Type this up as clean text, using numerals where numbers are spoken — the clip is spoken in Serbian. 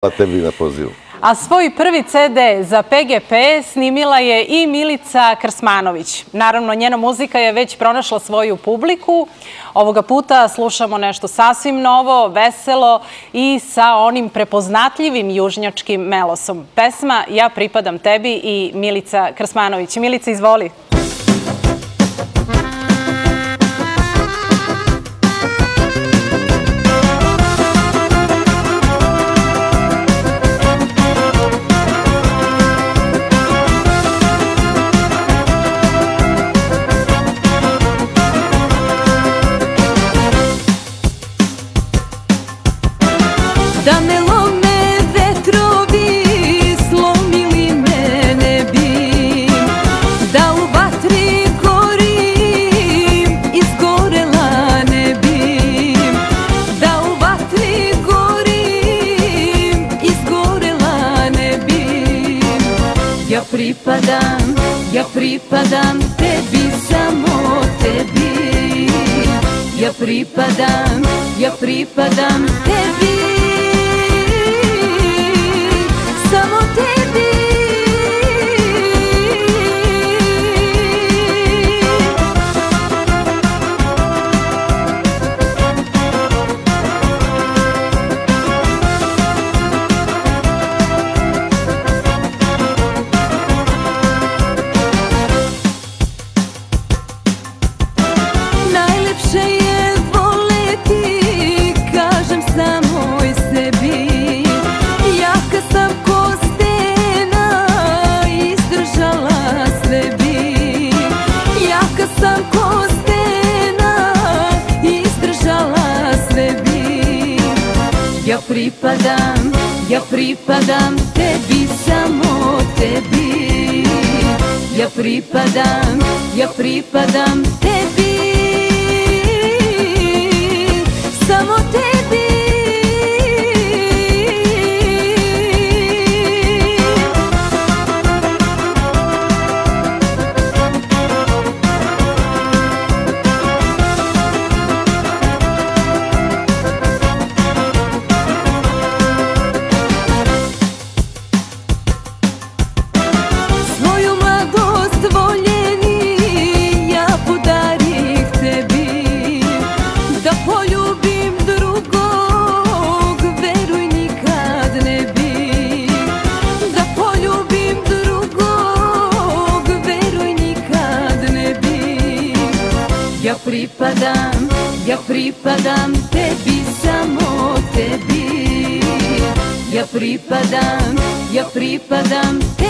tebi na pozivu. A svoj prvi CD za PGP snimila je i Milica Krsmanović. Naravno, njena muzika je već pronašla svoju publiku. Ovoga puta slušamo nešto sasvim novo, veselo i sa onim prepoznatljivim južnjačkim melosom. Pesma Ja pripadam tebi i Milica Krsmanović. Milica, izvoli. Da me lome vetrovi, slomili mene bi, da u vatri gorim, izgorela ne bi, da u vatri gorim, izgorela ne bi. Ja pripadam tebi, samo tebi, ja pripadam tebi. Samo tebi. Najlepše je voleti, kažem samoj sebi. Jaka sam ko stena, izdržala sve bi. Jaka sam ko stena, izdržala sve bi. Ja pripadam tebi, samo tebi. Ja pripadam tebi, samo tebi. Svoju mladost voljeni ja podarih tebi, da poljubim drugog, veruj nikad ne bi. Da poljubim drugog, veruj nikad ne bi. Ja pripadam tebi, samo tebi. Ja pripadam tebi.